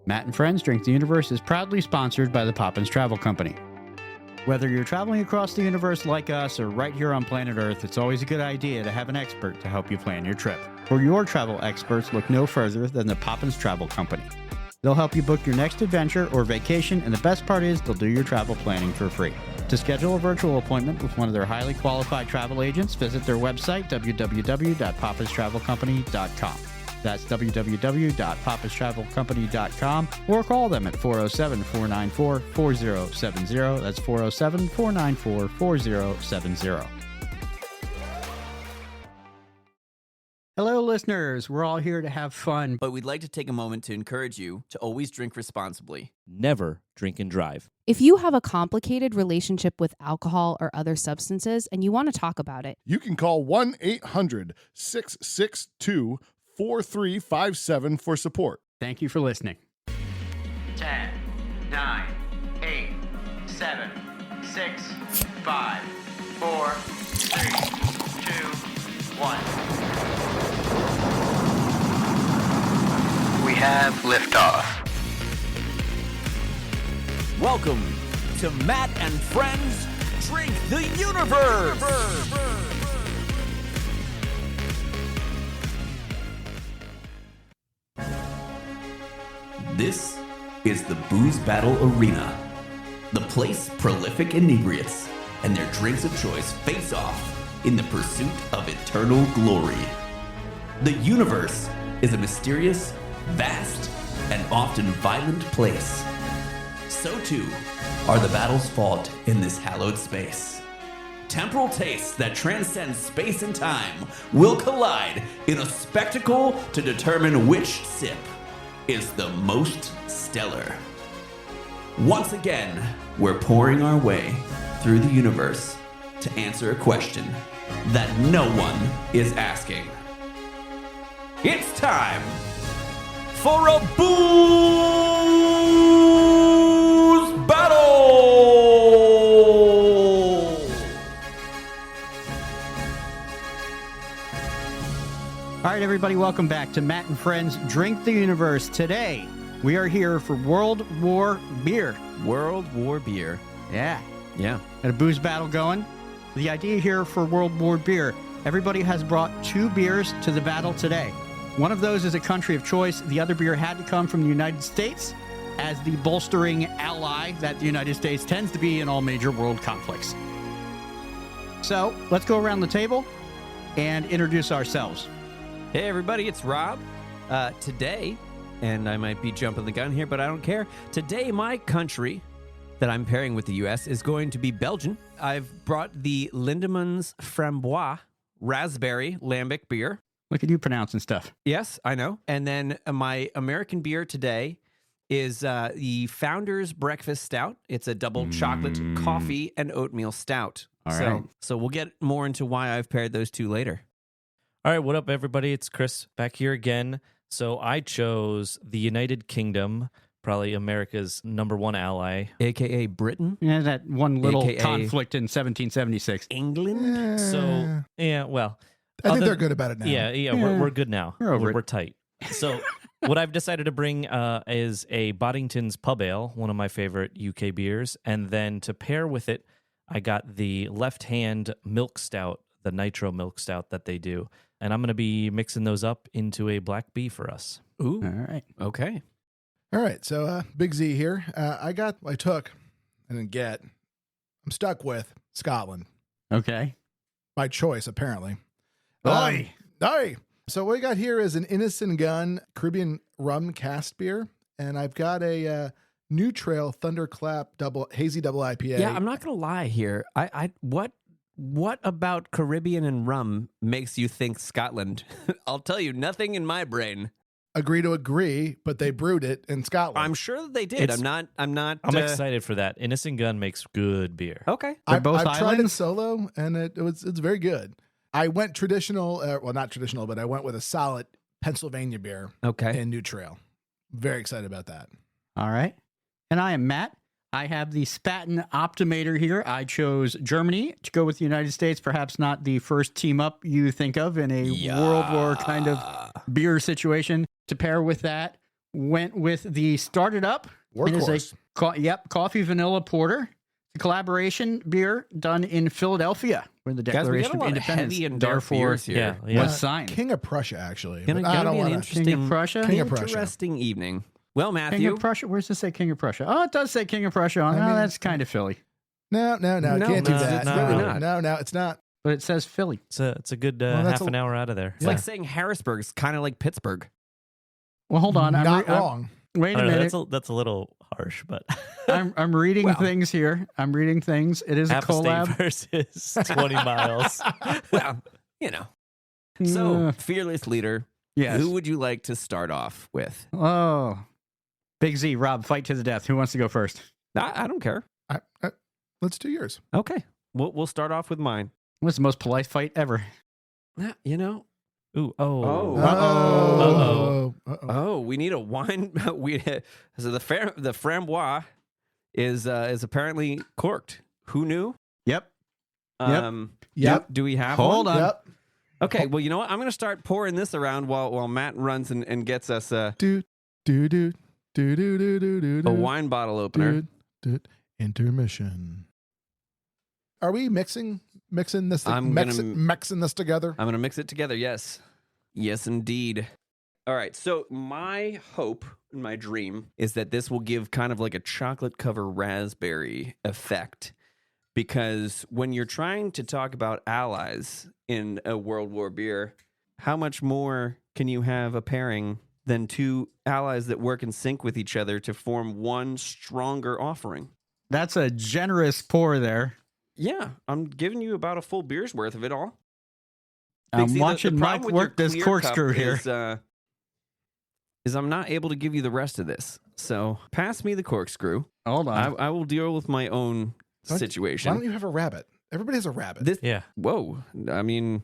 Matt and Friends Drink the Universe is proudly sponsored by the Poppins Travel Company. Whether you're traveling across the universe like us or right here on planet Earth, it's always a good idea to have an expert to help you plan your trip. For your travel experts, look no further than the Poppins Travel Company. They'll help you book your next adventure or vacation, and the best part is they'll do your travel planning for free. To schedule a virtual appointment with one of their highly qualified travel agents, visit their website, www.poppistravelcompany.com. That's www.poppistravelcompany.com, or call them at 407-494-4070. That's 407-494-4070. Hello, listeners. We're all here to have fun. But we'd like to take a moment to encourage you to always drink responsibly. Never drink and drive. If you have a complicated relationship with alcohol or other substances and you want to talk about it, you can call 1-800-662-4357 for support. Thank you for listening. 10, 9, 8, 7, 6, 5, 4, 3, 2, 1. We have liftoff. Welcome to Matt and Friends Drink the Universe! This is the Booze Battle Arena, the place prolific inebriates and their drinks of choice face off in the pursuit of eternal glory. The universe is a mysterious, vast, and often violent place. So too are the battles fought in this hallowed space. Temporal tastes that transcend space and time will collide in a spectacle to determine which sip is the most stellar. Once again, we're pouring our way through the universe to answer a question that no one is asking. It's time for a booze battle! All right, everybody, welcome back to Matt and Friends Drink the Universe. Today, we are here for World War Beer. World War Beer. Yeah. Yeah. Got a booze battle going. The idea here for World War Beer, everybody has brought 2 beers to the battle today. One of those is a country of choice. The other beer had to come from the United States as the bolstering ally that the United States tends to be in all major world conflicts. So let's go around the table and introduce ourselves. Hey everybody, it's Rob. Today, and I might be jumping the gun here, but I don't care. Today, my country that I'm pairing with the U.S. is going to be Belgian. I've brought the Lindemans Framboise Raspberry Lambic beer. Look at you pronouncing stuff. Yes, I know. And then my American beer today is the Founders Breakfast Stout. It's a double chocolate coffee and oatmeal stout. All right. So we'll get more into why I've paired those 2 later. All right, what up, everybody? It's Chris back here again. So I chose the United Kingdom, probably America's #1 ally. AKA Britain? Yeah, that one little AKA conflict in 1776. England? So, yeah, well. I think they're good about it now. Yeah, we're good now. We're tight. So what I've decided to bring is a Bottingtons Pub Ale, one of my favorite UK beers. And then to pair with it, I got the Left Hand Milk Stout, the Nitro Milk Stout that they do. And I'm going to be mixing those up into a black bee for us. Ooh. All right. Okay. All right, so Big Z here. I didn't I'm stuck with Scotland. Okay. By choice, apparently. Oi! Oi! So what we got here is an Innis Gun Caribbean rum cask beer, and I've got a New Trail Thunderclap Hazy double IPA. Yeah, I'm not going to lie here. What about Caribbean and rum makes you think Scotland? I'll tell you, nothing in my brain. Agree to agree, but they brewed it in Scotland. I'm sure that they did. I'm I'm excited for that. Innis Gun makes good beer. Okay. They're both I've tried it islands? solo, and it's very good. I went traditional, not traditional, but I went with a solid Pennsylvania beer. Okay. In New Trail. Very excited about that. All right. And I am Matt. I have the Spaten Optimator here. I chose Germany to go with the United States. Perhaps not the first team up you think of in a World War kind of beer situation. To pair with that, went with the Started Up. It is Workhorse. Coffee Vanilla Porter. A collaboration beer done in Philadelphia, where the Guys, we got Declaration a of lot of Independence, heavy and dark therefore, beers here. was signed. King of Prussia, actually. Gonna But I don't be an want interesting, King of Prussia? King of Prussia. interesting evening. Well, King Matthew, of Prussia? Where's this say King of Prussia? Oh, it does say King of Prussia on it. I mean- That's kind of Philly. No, No, can't do no, that. it's really not. No, it's not. But it says Philly. It's a good Well, that's half an hour out of there. it's like saying Harrisburg's kind of like Pittsburgh. Well, hold on. Not wrong. Wait I a don't know, minute. that's a little harsh, but I'm reading Well. things here. I'm reading things. It is a half a state collab. versus 20 miles. Well, you know. So, fearless leader, yes. who would you like to start off with? Oh, Big Z, Rob, fight to the death. Who wants to go first? I don't care. Let's do yours. Okay, we'll start off with mine. What's the most polite fight ever? You know. Ooh, Oh. Oh, we need a wine. So the framboise is apparently corked. Who knew? Yep. Yep. Do we have Hold one? on. Yep. Okay. Well, you know what? I'm going to start pouring this around while Matt runs and gets us a wine bottle opener. Intermission. Are we mixing this? I'm gonna- mixing this together. I'm going to mix it together. Yes. Yes, indeed. All right. So my hope and my dream is that this will give kind of like a chocolate cover raspberry effect. Because when you're trying to talk about allies in a World War beer, how much more can you have a pairing than two allies that work in sync with each other to form one stronger offering? That's a generous pour there. Yeah, I'm giving you about a full beer's worth of it all. I'm See, watching problem Mike with work your this clear corkscrew cup here. is I'm not able to give you the rest of this. So pass me the corkscrew. Hold on. I will deal with my own situation. Why don't you have a rabbit? Everybody has a rabbit. This, Yeah. Whoa. I mean,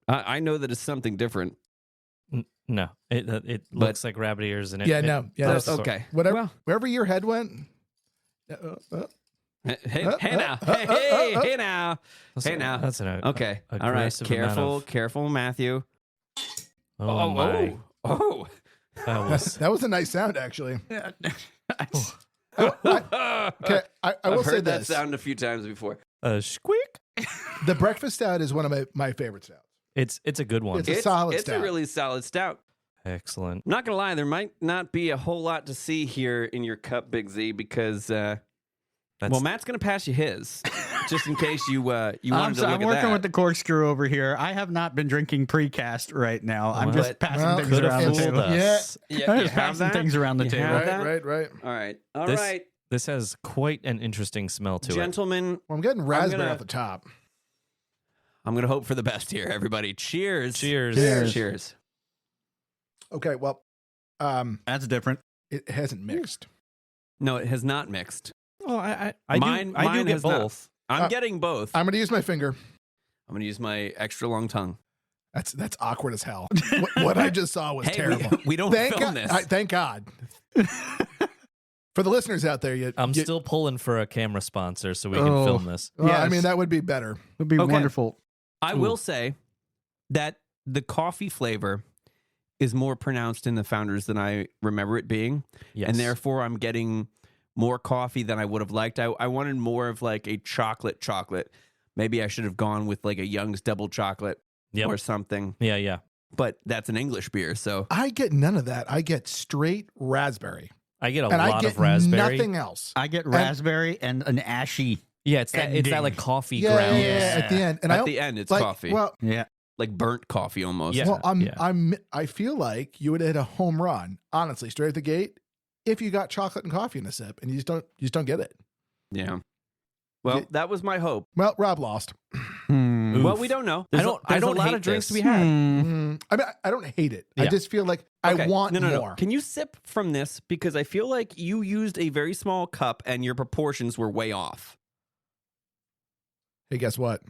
I know that it's something different. No, it looks like rabbit ears, and it. Yeah, it- no, yeah, That's that's okay. Whatever, Well, wherever your head went. hey now. Hey now. Hey now. That's an Okay. All right. aggressive amount of- Careful, Matthew. Oh, my. Oh. That was That was a nice sound, actually. Okay. I will I've say heard that this: sound a few times before. squeak. the breakfast stout is one of my favorite stouts. It's a good one. It's a solid It's stout. a really solid stout. Excellent. I'm not gonna lie, there might not be a whole lot to see here in your cup, Big Z, because Matt's gonna pass you his, just in case you wanted to look I'm at that. working with the corkscrew over here. I have not been drinking precast right now. I'm just passing things Could around have the fooled table. us. Yeah, I'm you just have passing that? things around the You table. have that? Right. All right, all This- right, This has quite an interesting smell to it. gentlemen. Well, I'm getting raspberry gonna- off the top. I'm gonna hope for the best here, everybody. Cheers. Cheers. Cheers. Cheers. Okay, well, That's different. it hasn't mixed. No, it has not mixed. Oh, I Mine do get has not. both. I'm Uh, getting both. I'm going to use my finger. I'm gonna use my extra long tongue. That's awkward as hell. what I just saw was Hey, terrible. we don't Thank film God. this. Thank God. For the listeners out there, I'm still pulling for a camera sponsor so we can Oh. film this. Well, I Yes. mean, that would be better. It would be Okay. wonderful. I will say that the coffee flavor is more pronounced in the Founders than I remember it being. Yes. And therefore, I'm getting more coffee than I would have liked. I wanted more of like a chocolate. Maybe I should have gone with like a Young's double chocolate Yep. or something. Yeah. But that's an English beer, so I get none of that. I get straight raspberry. I get a and I lot get of raspberry. nothing else. I get raspberry and an ashy. Yeah, it's that Ending. like coffee Yeah, ground. at the end. And at the end, it's like, coffee. Well, Yeah. like burnt coffee almost. Yeah. well, I feel like you would have hit a home run, honestly, straight at the gate, if you got chocolate and coffee in a sip, and you just don't get it. Yeah. Well, Yeah. that was my hope. Well, Rob lost. Well, we don't know. I There's don't a lot hate of drinks to this. be had. I mean, I don't hate it. I Yeah. just feel like I Okay. want no. more. Can you sip from this? Because I feel like you used a very small cup and your proportions were way off. Hey, guess what?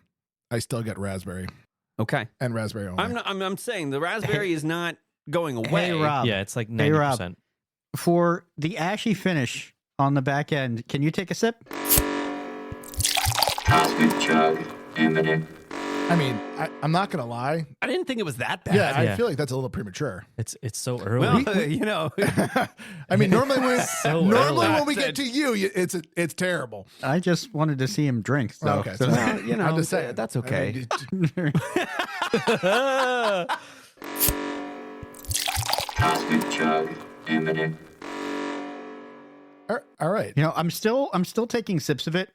I still get raspberry Okay. and raspberry only. I'm saying the raspberry is not going away. Hey, Rob. Yeah, it's like Hey, Rob. 90%. For the ashy finish on the back end, can you take a sip? Oscar chug, Eminem. I mean, I'm not going to lie. I didn't think it was that bad. Yeah, I feel like that's a little premature. It's so early. Well, you know. I mean, normally when we early. get to it's terrible. I just wanted to see him drink. So. Okay, so you know, I'm just saying. that's okay. Cask chug imminent. All right. You know, I'm still taking sips of it,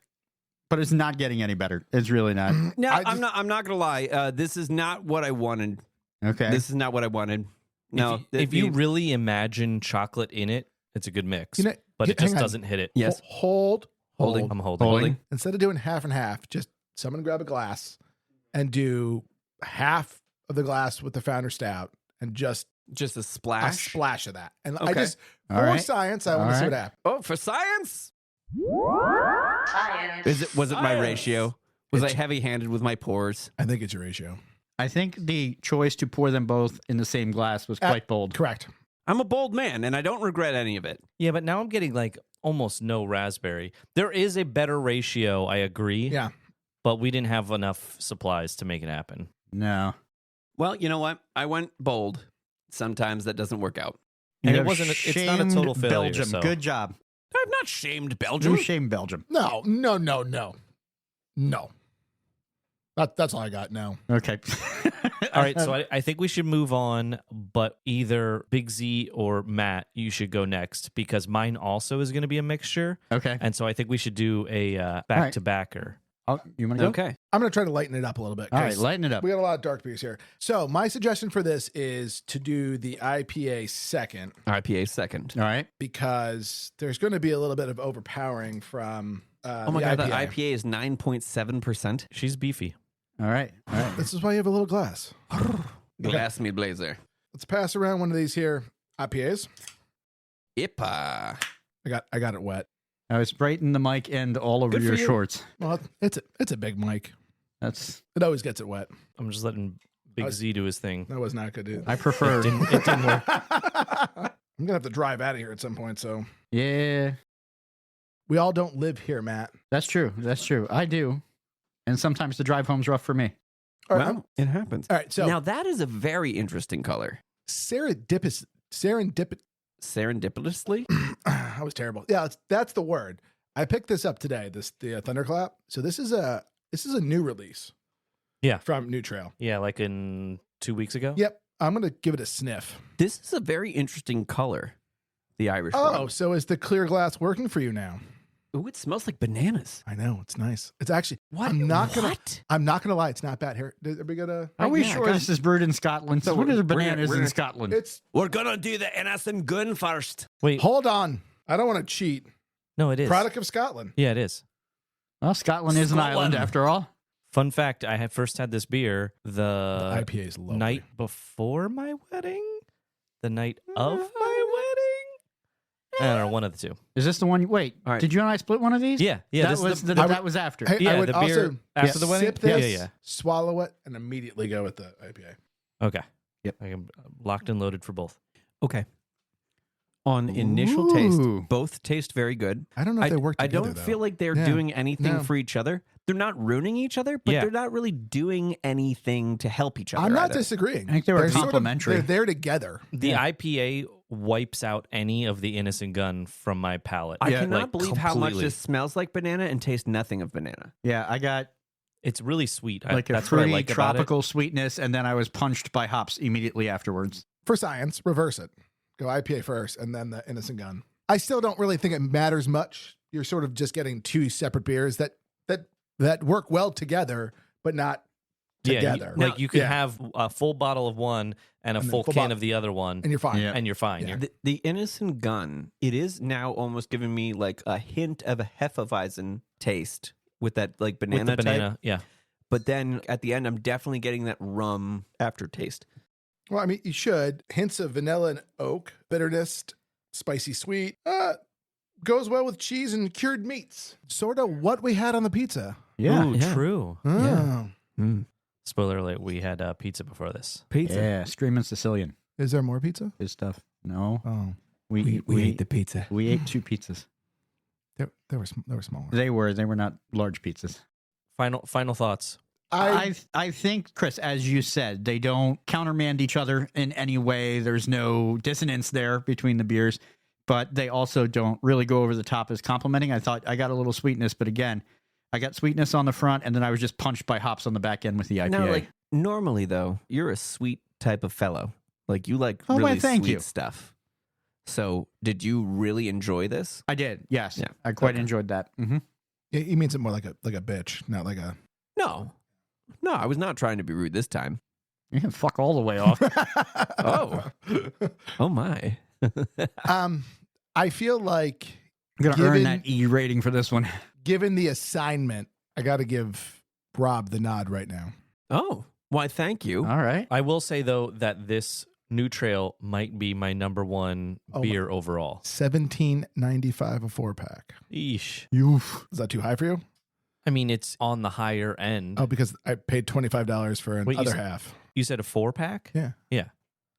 but it's not getting any better. It's really not. No, I'm not gonna lie. This is not what I wanted. Okay. This is not what I wanted. No, if you really imagine chocolate in it, it's a good mix. You know, but it hang just on. doesn't hit it. Yes. Hold. I'm holding. Instead of doing half and half, just someone grab a glass and do half of the glass with the Founder Stout and just a a splash. splash of that. And I Okay. just, All for right. science, I All want to see right. what happens. Oh, for science. Was it my ratio? Was I heavy-handed with my pours? I think it's your ratio. I think the choice to pour them both in the same glass was quite bold. Correct. I'm a bold man, and I don't regret any of it. Yeah, but now I'm getting like almost no raspberry. There is a better ratio, I agree. Yeah. But we didn't have enough supplies to make it happen. No. Well, you know what? I went bold. Sometimes that doesn't work out. And You it have wasn't. It's not a total shamed failure. Belgium. So. Good job. I've not shamed Belgium. You shamed Belgium. No. That's all I got. No. Okay. All right, so I think we should move on, but either Big Z or Matt, you should go next because mine also is going to be a mixture. Okay. And so I think we should do a back-to-backer. You want to go? Okay. I'm going to try to lighten it up a little bit. All right, 'cause lighten it up. We got a lot of dark beers here. So my suggestion for this is to do the IPA second IPA second. All right. because there's going to be a little bit of overpowering from Oh my god, that IPA is 9.7%. She's beefy. All right. All right. This is why you have a little glass. Glass me blazer. Let's pass around one of these here IPAs. Ipa. I got it wet. I was spraying the mic end all over Good for your you. shorts. Well, it's a big mic. That's. It always gets it wet. I'm just letting Big Z do his thing. That was not good. Dude. I prefer. It didn't work. I'm gonna have to drive out of here at some point. So Yeah, we all don't live here, Matt. that's true. That's true. I do, and sometimes the drive home's rough for me. All right, Well, it happens. all right. So Now that is a very interesting color. serendipitously. I was terrible. Yeah, that's the word. I picked this up today. The Thunderclap. So this is a new release. Yeah. From New Trail. Yeah, like in 2 weeks ago. Yep. I'm gonna give it a sniff. This is a very interesting color. The Irish Oh, one. so is the clear glass working for you now? Ooh, it smells like bananas. I know it's nice. It's actually. What? I'm not gonna lie. It's not bad. Here, are we gonna? Are we yeah, sure go this is brewed in Scotland? So what are the bananas in Scotland? It's. We're gonna do the Innis and Gun first. Wait, Hold on. I don't want to cheat. no, it is. Product of Scotland. Yeah, it is. Well, Scotland is an island after all. Fun fact, I had first had this beer the IPA is lovely. night before my wedding, the night of my wedding. I don't know, one of the two. Is this the one? Wait, All right. did you and I split one of these? Yeah. that this was is the, that was after. Hey, yeah, I would the beer also after the wedding. sip this, Yeah. swallow it, and immediately go with the IPA. Okay. Yep. I am locked and loaded for both. Okay. On initial taste, Ooh. both taste very good. I don't know if they work I together. don't though. feel like they're Yeah. doing anything No. for each other. They're not ruining each other, but Yeah. they're not really doing anything to help each other. I'm not either. disagreeing. I think they were They're sort of- complementary. they're there together. The IPA wipes out any of the Innocent Gun from my palate. I Yeah, cannot like, believe how much completely. this smells like banana and tastes nothing of banana. Yeah, I got It's really sweet. like a That's what I fruity like about it. tropical sweetness, and then I was punched by hops immediately afterwards. For science, reverse it. Go IPA first, and then the Innocent Gun. I still don't really think it matters much. You're sort of just getting two separate beers that work well together, but not together. Like you can Yeah. have a full bottle of one and a And then full full can bottle. of the other one, and you're fine. Yeah. and you're fine. Yeah. You're- The Innocent Gun, it is now almost giving me like a hint of a Hefeweizen taste with that like with banana the banana, type. yeah. But then at the end, I'm definitely getting that rum aftertaste. Well, I mean, you should. Hints of vanilla and oak, bitterness, spicy sweet. Goes well with cheese and cured meats. Sort of what we had on the pizza. Yeah, Ooh, yeah. true. Oh. Spoiler alert: we had pizza before this. Pizza. yeah, screaming Sicilian. Is there more pizza? His stuff. No, Oh, we ate the pizza. we ate 2 pizzas. they were smaller. They were not large pizzas. Final thoughts. I think, Chris, as you said, they don't countermand each other in any way. There's no dissonance there between the beers, but they also don't really go over the top as complimenting. I thought I got a little sweetness, but again, I got sweetness on the front, and then I was just punched by hops on the back end with the IPA. Now, like normally though, you're a sweet type of fellow. Like you like really sweet stuff. So, did you really enjoy this? I did. Yes, yeah. I quite enjoyed that. Mm-hmm. He means it more like a bitch, not like a. No, I was not trying to be rude this time. You can fuck all the way off. Oh my. I feel like I'm gonna earn that E rating for this one. Given the assignment, I got to give Rob the nod right now. Oh, why? Thank you. All right. I will say though that this New Trail might be my number one beer overall. $17.95 a 4-pack. Eesh. Is that too high for you? I mean, it's on the higher end. Oh, because I paid $25 for another half. You said a 4-pack? Yeah. Yeah.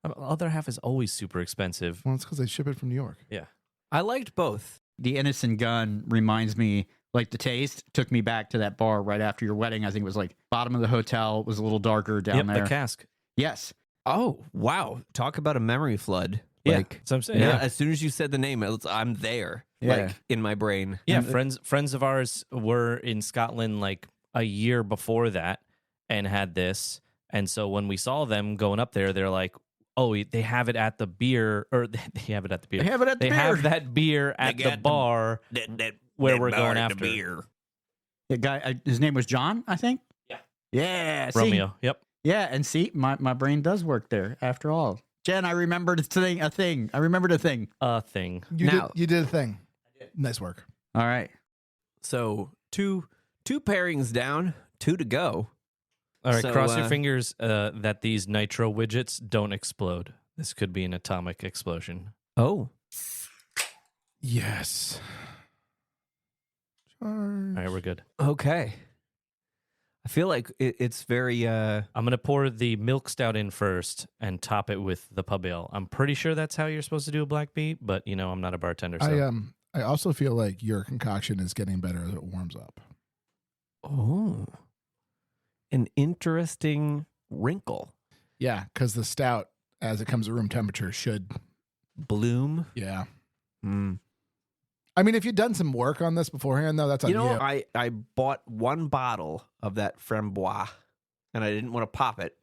The other half is always super expensive. Well, it's because they ship it from New York. Yeah. I liked both. The Innis and Gun reminds me, like the taste took me back to that bar right after your wedding. I think it was like bottom of the hotel. It was a little darker down there. The Cask. Yes. Oh, wow. Talk about a memory flood. Yeah, like, that's what I'm saying. Yeah. As soon as you said the name, I'm there. Yeah. Like in my brain. Yeah, friends of ours were in Scotland like a year before that and had this. And so when we saw them going up there, they're like, oh, they have it at the beer, or they have it at the beer. They have it at the beer. They have that beer at the bar where we're going after. Beer. The guy, his name was John, I think? Yeah. Yeah. Romeo, yep. Yeah, and see, my brain does work there after all. Jen, I remembered a thing. I remembered a thing. A thing. You did a thing. I did. Nice work. All right. So two pairings down, 2 to go. All right, So, cross your fingers that these nitro widgets don't explode. This could be an atomic explosion. Oh. Yes. All right, we're good. Okay. I feel like it's very... I'm going to pour the milk stout in first and top it with the pub ale. I'm pretty sure that's how you're supposed to do a black beet, but, I'm not a bartender. So. I also feel like your concoction is getting better as it warms up. Oh. An interesting wrinkle. Yeah, because the stout, as it comes to room temperature, should... Bloom? Yeah. Mm. I mean, if you'd done some work on this beforehand, though, that's on you. I bought 1 bottle of that Framboise, and I didn't want to pop it.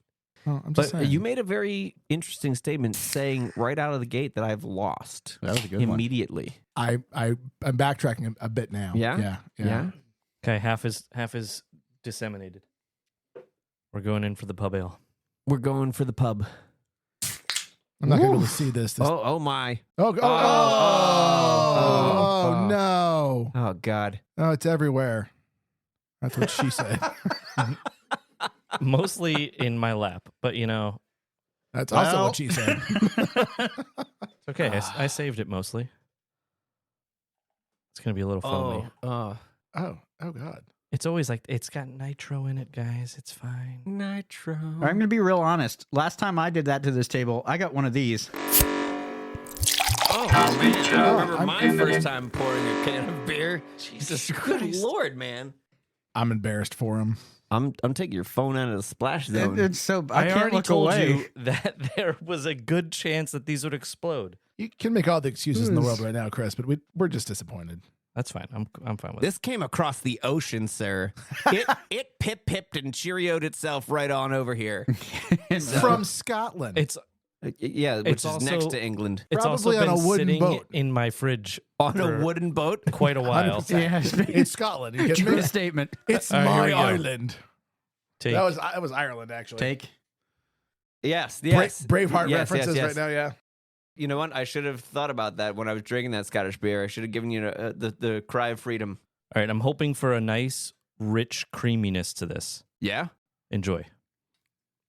Oh, I'm just saying. You made a very interesting statement saying right out of the gate that I've lost. That was a good immediately. I'm backtracking a bit now. Yeah? Yeah. Okay, half is disseminated. We're going in for the pub ale. We're going for the pub. I'm not going to be able to see this. Oh my. Oh, no. Oh, God. Oh, it's everywhere. That's what she said. Mostly in my lap, but That's also what she said. It's okay. I saved it mostly. It's going to be a little foamy. Oh, God. It's always like, it's got nitro in it, guys. It's fine. Nitro. I'm going to be real honest. Last time I did that to this table, I got one of these. Oh, man. I remember my first time pouring a can of beer. Jesus Christ. Good Lord, man. I'm embarrassed for him. I'm taking your phone out of the splash zone. It's so I can't already look told away. you that there was a good chance that these would explode. You can make all the excuses in the world right now, Chris, but we're just disappointed. That's fine. I'm fine with This came across the ocean, sir. It pip-pipped and cheerioed itself right on over here. From Scotland. It's which It's is also- next to England. It's Probably also on been a wooden sitting boat. in my fridge On for a wooden boat? quite a while. 100%. Yeah, It's Scotland. You kidding true me? statement. It's All right, my here we go. island. Take, That was Ireland, actually. Take. Yes. Braveheart Yes, references yes. right now, yeah. You know what? I should have thought about that when I was drinking that Scottish beer. I should have given you the cry of freedom. all right, I'm hoping for a nice, rich creaminess to this. Yeah? Enjoy.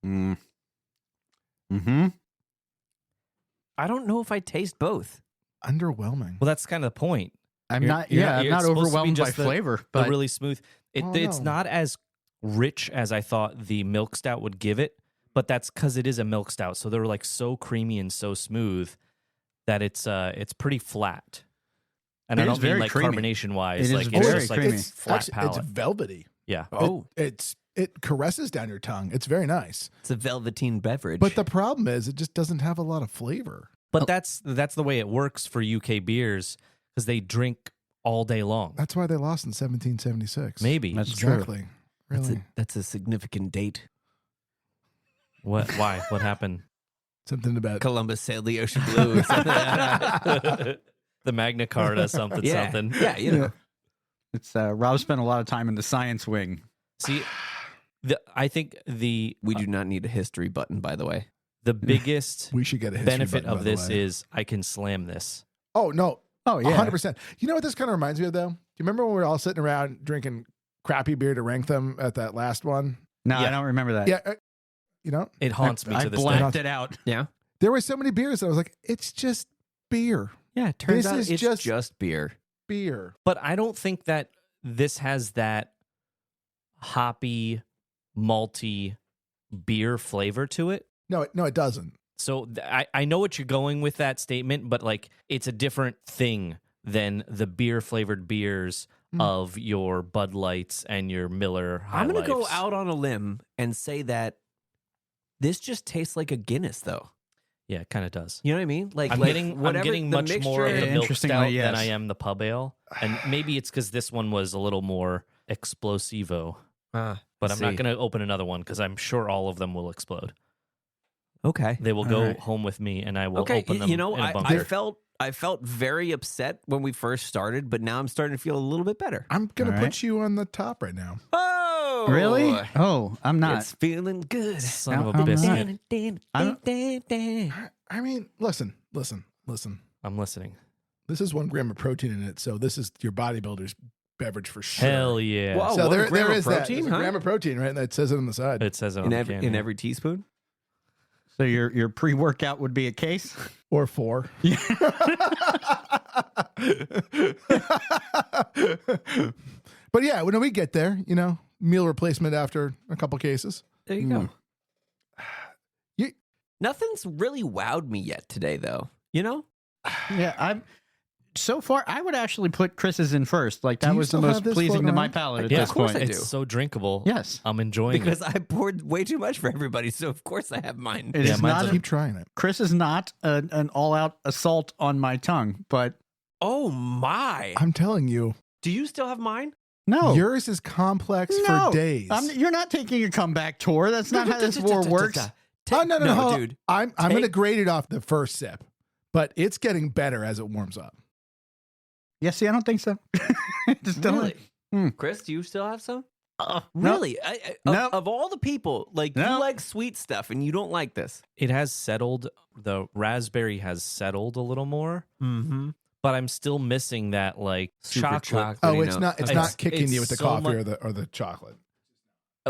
Mm-hmm. I don't know if I taste both. Underwhelming. Well, that's kind of the point. I'm not it's supposed to be overwhelmed by just flavor, The but really smooth. It's no. not as rich as I thought the milk stout would give it, but that's because it is a milk stout. So they're like so creamy and so smooth that it's pretty flat. And It I is don't mean very like creamy. carbonation wise. It is like very it's just like creamy. flat It's palate. velvety. Yeah. Oh. It's it caresses down your tongue. It's very nice. It's a velveteen beverage. But the problem is it just doesn't have a lot of flavor. But that's the way it works for UK beers because they drink all day long. That's why they lost in 1776. Maybe. That's Exactly. Really. That's a significant date. What? Why? What happened? Something about Columbus sailed the ocean blue. The Magna Carta, something. Yeah, you know. It's Rob spent a lot of time in the science wing. See, I think We do not need a history button, by the way. the biggest we should get a history benefit button, by of the this way. is I can slam this. Oh, no. Oh, yeah. 100%. You know what this kind of reminds me of, though? Do you remember when we were all sitting around drinking crappy beer to rank them at that last one? No, Yeah. I don't remember that. Yeah. You know, It haunts me I to this day. blanked it out. Yeah. there were so many beers that I was like, it's just beer. Yeah, it turns This out is it's just beer. Beer. But I don't think that this has that hoppy, malty beer flavor to it. No, it doesn't. So I know what you're going with that statement, but like it's a different thing than the beer flavored beers of your Bud Lights and your Miller High I'm going to go Lifes. out on a limb and say that this just tastes like a Guinness, though. Yeah, it kind of does. You know what I mean? I'm like getting whatever the much more of mixture- the milk Interestingly, stout yes. than I am the pub ale, and maybe it's because this one was a little more explosivo. But I'm not going to open another one because I'm sure all of them will explode. Okay. They will All go right. home with me, and I will Okay, open them. you know, in a I bunker. felt very upset when we first started, but now I'm starting to feel a little bit better. I'm going to All put right. you on the top right now. Oh, Really? Oh, I'm not. It's feeling good. Son of a I'm biscuit. I mean, listen. I'm listening. This is 1 gram of protein in it, so this is your bodybuilder's beverage for sure. Hell yeah! Whoa. So 1 there gram of is that. protein, There's a huh? gram of protein, right? And that says it on the side. It says it on in the every can, in yeah. every teaspoon. So your pre-workout would be a case? Or 4. But yeah, when we get there, you know, meal replacement after a couple cases. There you go. You- Nothing's really wowed me yet today, though. You know? Yeah, so far, I would actually put Chris's in first. Like, Do that you was the still most have this pleasing floating to my around? palate at Yeah, this of course point. I do. It's so drinkable. Yes. I'm enjoying Because it. I poured way too much for everybody, so of course I have mine. It Yeah, is mine's not Keep trying it. Chris is not an all-out assault on my tongue, but Oh my! I'm telling you, Do you still have mine? no. yours is complex No. for days. You're not taking a comeback tour. That's not how this war works. Oh, no, hold on. dude. I'm going to Take- grade it off the first sip, but it's getting better as it warms up. Yeah, see, I don't think so. Just don't. Really? Chris, do you still have some? No. Really? Nope. Of all the people, like you Nope. like sweet stuff and you don't like this. It has settled. The raspberry has settled a little more, Mm-hmm. but I'm still missing that like chocolate. Oh, it's not kicking you with the so coffee much- or the chocolate.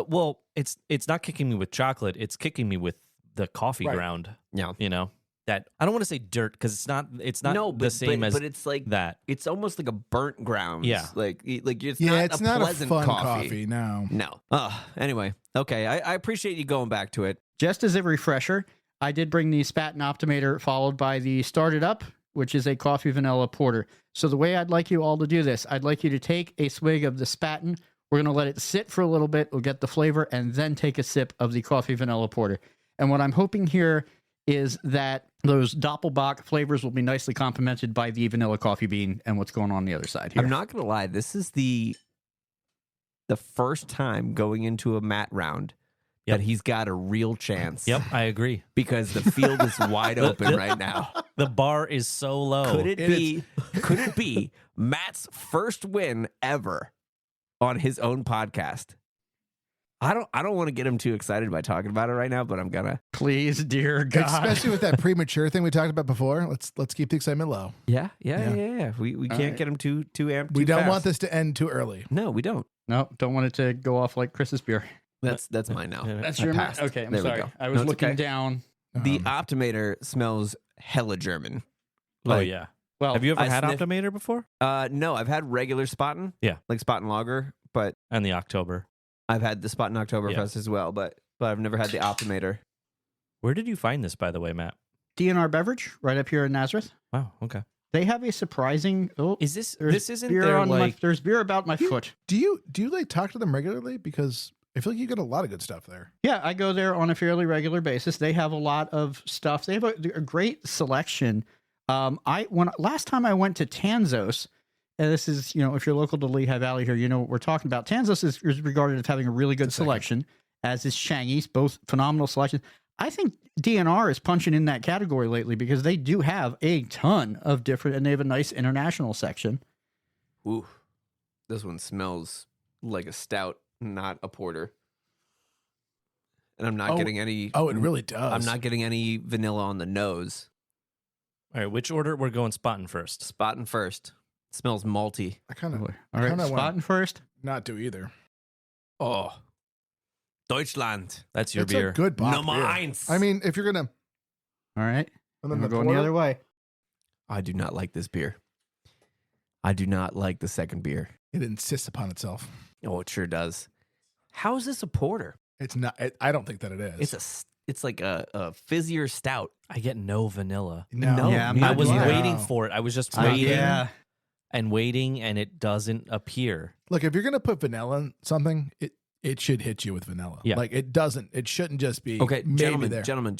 Well, it's not kicking me with chocolate. It's kicking me with the coffee Right. ground. Yeah. You know that I don't want to say dirt because it's not. It's not No, the same as but it's like that. it's almost like a burnt ground. Yeah. like it's Yeah, not it's a not a pleasant fun coffee. No. No. Anyway, okay. I appreciate you going back to it. Just as a refresher, I did bring the Spaten Optimator followed by the Started Up, which is a coffee vanilla porter. So the way I'd like you all to do this, I'd like you to take a swig of the Spaten. We're going to let it sit for a little bit. We'll get the flavor and then take a sip of the coffee vanilla porter. And what I'm hoping here is that those Doppelbock flavors will be nicely complemented by the vanilla coffee bean and what's going on the other side here. I'm not gonna lie. This is the first time going into a mat round Yep. that he's got a real chance. Yep, I agree. Because the field is wide open right now. The bar is so low. Could it be Matt's first win ever on his own podcast? I don't want to get him too excited by talking about it right now, but I'm gonna. Please, dear God. Especially with that premature thing we talked about before. Let's keep the excitement low. Yeah. Yeah. We can't right. get him too amped. We too don't fast. want this to end too early. No, we don't. No, don't want it to go off like Chris's beer. That's mine now. Yeah. That's I your passed. Okay, I'm There we sorry. go. I was No, it's looking okay. down. The Optimator smells hella German. Oh Like, yeah. Well, Have you ever I had sniff- Optimator before? No, I've had regular Spaten. Yeah. Like Spaten Lager, but And the October. I've had the Spaten Oktoberfest as well, but I've never had the Optimator. Where did you find this, by the way, Matt? DNR Beverage, right up here in Nazareth. Wow. Okay. They have a surprising. Oh, Is this? there's This isn't beer their on like. there's beer about my foot. Do you like talk to them regularly? Because I feel like you get a lot of good stuff there. Yeah, I go there on a fairly regular basis. They have a lot of stuff. They have a great selection. Last time I went to Tanzos, and this is, if you're local to Lehigh Valley here, you know what we're talking about. Tanzos is regarded as having a really good selection, as is Shangy's, both phenomenal selections. I think DNR is punching in that category lately because they do have a ton of different, and they have a nice international section. Ooh, this one smells like a stout, not a porter. And I'm not getting any. Oh, it really does. I'm not getting any vanilla on the nose. All right, which order? We're going Spaten first. Spaten first. It smells malty. I kind of. All right, Spaten first. Not do either. Oh, Deutschland. That's your It's beer. a good bock Nummer beer. eins. I mean, if you're gonna. All right. And then We're the going the porter? other way. I do not like this beer. I do not like the second beer. It insists upon itself. Oh, it sure does. How is this a porter? It's not. I don't think that it is. It's like a fizzier stout. I get no vanilla. No. Yeah, I'm I not was either. waiting for it. I was just waiting Yeah. and waiting, and it doesn't appear. Look, if you're gonna put vanilla in something, it should hit you with vanilla. Yeah. Like it doesn't. It shouldn't just be. Okay, maybe there. gentlemen.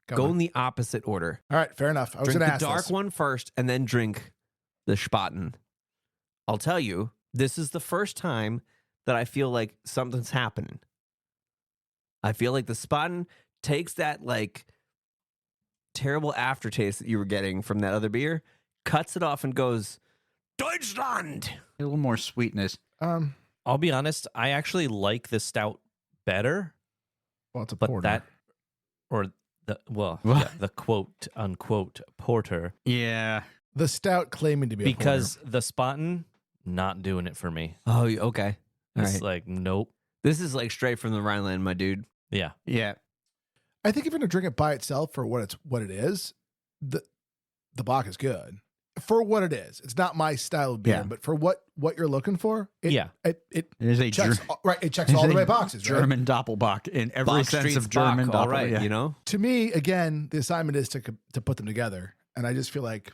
Go Go on. in the opposite order. All right, fair enough. I was Drink gonna the ask dark this. one first, and then drink the Spaten. I'll tell you, this is the first time that I feel like something's happening. I feel like the Spaten takes that like terrible aftertaste that you were getting from that other beer, cuts it off, and goes, Deutschland. A little more sweetness. I'll be honest, I actually like the stout better, Well, it's a but porter. the quote unquote porter, Yeah. The stout claiming to be a because the Spaten not doing it for me. Oh, okay. All It's right. like nope. This is like straight from the Rhineland, my dude. Yeah. Yeah. I think if you're gonna drink it by itself for what it is, the bock is good for what it is. It's not my style of beer, Yeah. but for what you're looking for, it It is a checks right. It checks it's all the a right boxes. Right? German Doppelbock in every Bach sense Street's of German Bach, all Doppelbock. right, Yeah. you know? To me, again, the assignment is to put them together, and I just feel like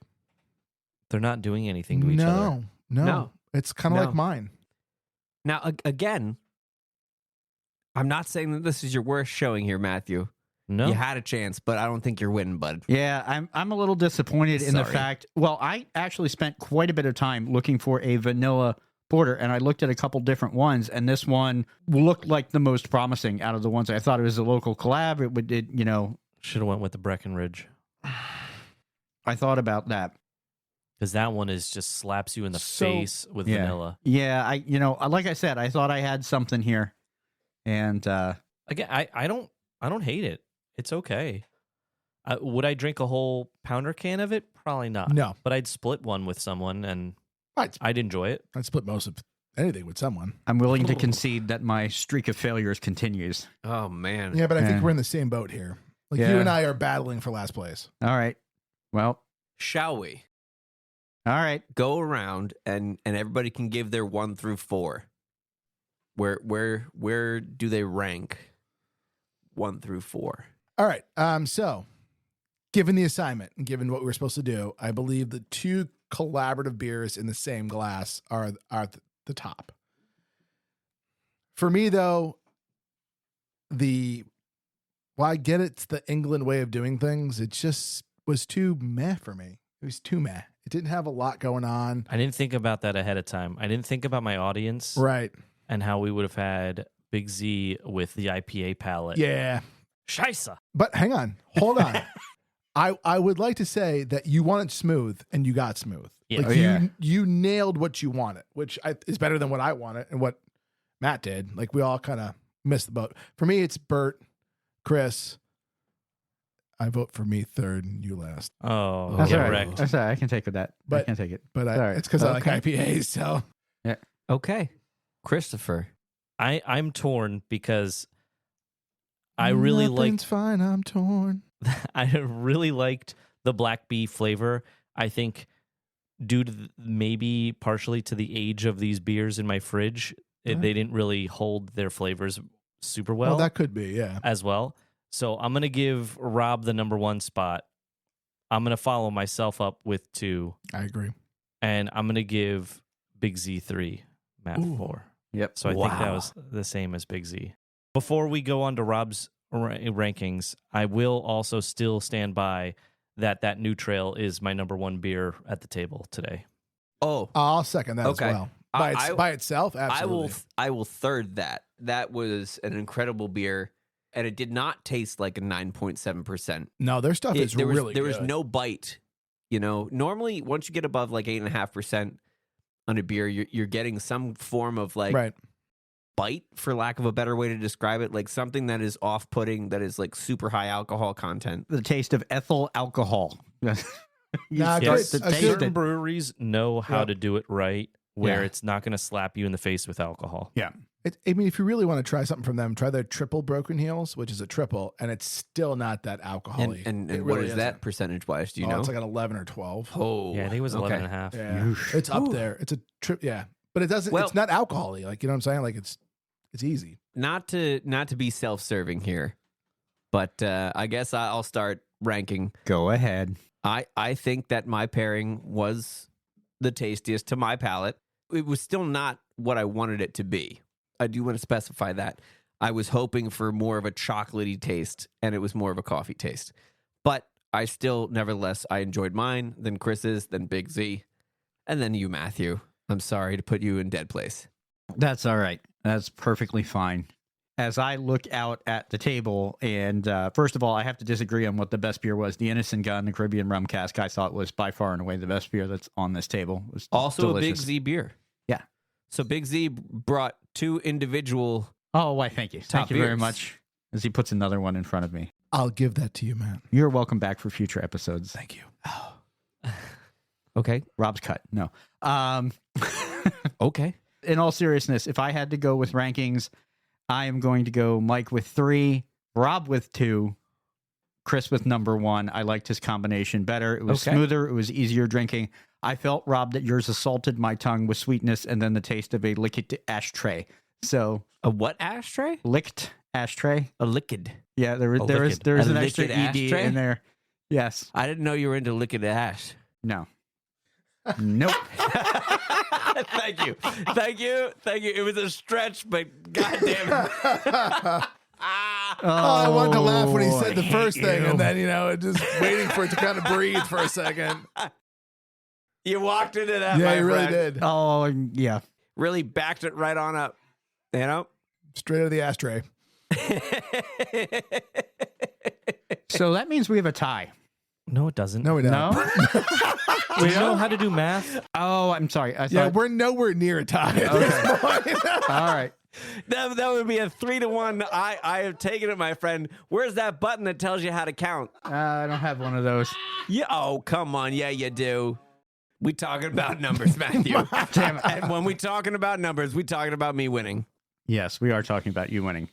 They're not doing anything to each other. no, it's kind of No. like mine. Now, again, I'm not saying that this is your worst showing here, Matthew. No. You had a chance, but I don't think you're winning, bud. Yeah, I'm a little disappointed in the Sorry. fact. Well, I actually spent quite a bit of time looking for a vanilla porter, and I looked at a couple different ones, and this one looked like the most promising out of the ones. I thought it was a local collab. Should have went with the Breckenridge. I thought about that. Because that one is just slaps you in the face with Yeah. vanilla. Yeah, like I said, I thought I had something here, and Again, I don't hate it. It's okay. Would I drink a whole pounder can of it? Probably not. No, But I'd split one with someone, and I'd enjoy it. split most of anything with someone. I'm willing to concede that my streak of failures continues. Oh, man. Yeah, but I think Yeah. we're in the same boat here. Like Yeah. you and I are battling for last place. All right, well, Shall we all right. go around and everybody can give their 1 through 4? Where do they rank 1 through 4? All right. So, given the assignment and given what we're supposed to do, I believe the two collaborative beers in the same glass are the top. For me, though, I get it's the England way of doing things. It just was too meh for me. It was too meh. It didn't have a lot going on. I didn't think about that ahead of time. I didn't think about my audience Right. and how we would have had Big Z with the IPA palette. Yeah. Scheisse. But hang on. Hold on. I would like to say that you wanted smooth and you got smooth. Yeah. Like Oh, yeah. you nailed what you wanted, which is better than what I wanted and what Matt did. Like we all kind of missed the boat. For me, it's Bert, Chris. I vote for me third and you last. Oh, That's get all right. wrecked. That's all right. I can take with that. I But- can take it. But All right. it's because I like Okay. IPAs. So Okay. Christopher. I'm torn because I really Nothing's liked fine. I'm torn. I really liked the black bee flavor. I think due to maybe partially to the age of these beers in my fridge, Yeah. they didn't really hold their flavors super Well, well that could be. Yeah. as well. So I'm going to give Rob the number 1 spot. I'm going to follow myself up with 2, I agree. and I'm going to give Big Z 3, Matt Ooh. 4. Yep. So I think that Wow. was the same as Big Z. Before we go on to Rob's rankings, I will also still stand by that New Trail is my number one beer at the table today. Oh, I'll second that Okay. as well. By itself, absolutely. I will third that. That was an incredible beer, and it did not taste like a 9.7%. No, their stuff is really There good. was no bite. You know, normally once you get above like 8.5% on a beer, you're getting some form of like right. bite, for lack of a better way to describe it, like something that is off-putting, that is like super high alcohol content. The taste of ethyl alcohol. Nah, Yes, good- certain breweries know how to do it right, where Yeah. it's not going to slap you in the face with alcohol. Yeah. I mean, if you really want to try something from them, try their triple Broken Heels, which is a triple, and it's still not that alcoholic. And It what really is isn't. that percentage-wise? Do you know? It's like an 11 or 12. Oh, Yeah, I think it was 11 and a half. Yeah, it's up there. It's a trip. Yeah, but it doesn't. Well- it's not alcoholic. Like, you know what I'm saying? Like, it's easy. Not to be self-serving here, but I guess I'll start ranking. Go ahead. I think that my pairing was the tastiest to my palate. It was still not what I wanted it to be. I do want to specify that. I was hoping for more of a chocolatey taste, and it was more of a coffee taste. But I still, nevertheless, I enjoyed mine, then Chris's, then Big Z, and then you, Matthew. I'm sorry to put you in dead place. That's all right. That's perfectly fine. As I look out at the table, and first of all, I have to disagree on what the best beer was. The Innis and Gun, the Caribbean Rum Cask, I thought was by far and away the best beer that's on this table. It was Also delicious. a Big Z beer. Yeah. So Big Z brought two individual... Oh, why, thank you. Top Thank you very beers. much. As he puts another one in front of me. I'll give that to you, man. You're welcome back for future episodes. Thank you. Okay. Rob's cut. No. Okay. In all seriousness, if I had to go with rankings, I am going to go Mike with 3, Rob with 2, Chris with number 1. I liked his combination better. It was smoother. It was easier drinking. I felt, Rob, that yours assaulted my tongue with sweetness and then the taste of a licked ashtray. So A what ashtray? licked ashtray. A liquid. Yeah, there is liquid. an A extra liquid ED ashtray? in there. Yes. I didn't know you were into liquid ash. No. Nope. Thank you. Thank you. Thank you. It was a stretch, but goddamn it. I wanted to laugh when he Oh, said the I first hate thing, you. and then, just waiting for it to kind of breathe for a second. You walked into that, Yeah, my you really friend. did. Oh, yeah. Really backed it right on up. You know? Straight out of the ashtray. So that means we have a tie. No, it doesn't. No, we don't. No? Do you know how to do math? Oh, I'm sorry. I Yeah, thought. we're nowhere near a tie at this point. All right. That would be a 3-1. I have taken it, my friend. Where's that button that tells you how to count? I don't have one of those. Yeah. Oh, come on. Yeah, you do. We talking about numbers, Matthew. Damn it. And when we talking about numbers, we talking about me winning. Yes, we are talking about you winning.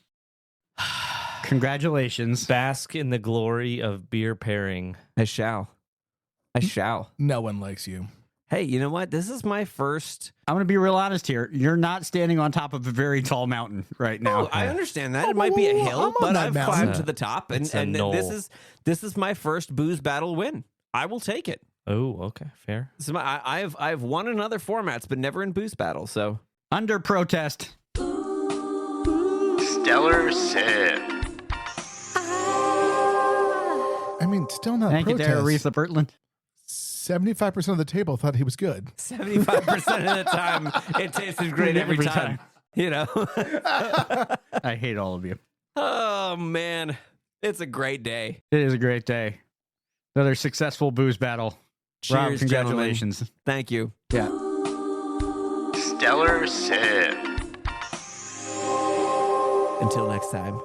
Congratulations. Bask in the glory of beer pairing. I shall. I shall. No one likes you. Hey, you know what? This is my first. I'm going to be real honest here. You're not standing on top of a very tall mountain right now. Oh, I understand that. It might be a I'm hill, on but that I've mountain. climbed to the top, and It's a knoll. this is my first booze battle win. I will take it. Oh, okay. Fair. So I've won in other formats, but never in booze battle. So Under protest. Stellar Sip. I mean, still not Thank protest. you there, Aretha Bertland. 75% of the table thought he was good. 75% of the time, it tasted great every time. You know. I hate all of you. Oh man, it's a great day. It is a great day. Another successful booze battle. Rob, Cheers, congratulations. gentlemen. Thank you. Yeah. Stellar Sip. Until next time.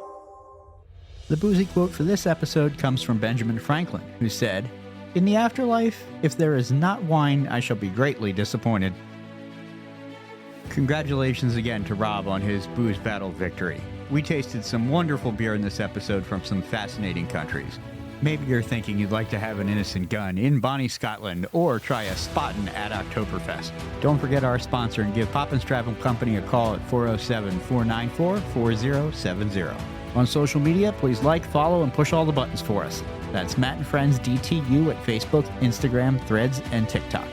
The boozy quote for this episode comes from Benjamin Franklin, who said, "In the afterlife, if there is not wine, I shall be greatly disappointed." Congratulations again to Rob on his booze battle victory. We tasted some wonderful beer in this episode from some fascinating countries. Maybe you're thinking you'd like to have an innocent gun in Bonnie, Scotland, or try a Spaten at Oktoberfest. Don't forget our sponsor and give Poppins Travel Company a call at 407-494-4070. On social media, please like, follow, and push all the buttons for us. That's Matt and Friends DTU at Facebook, Instagram, Threads, and TikTok.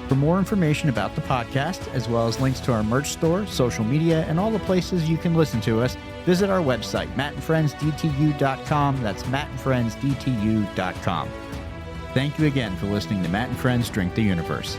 For more information about the podcast, as well as links to our merch store, social media, and all the places you can listen to us, visit our website, mattandfriendsdtu.com. That's mattandfriendsdtu.com. Thank you again for listening to Matt and Friends Drink the Universe.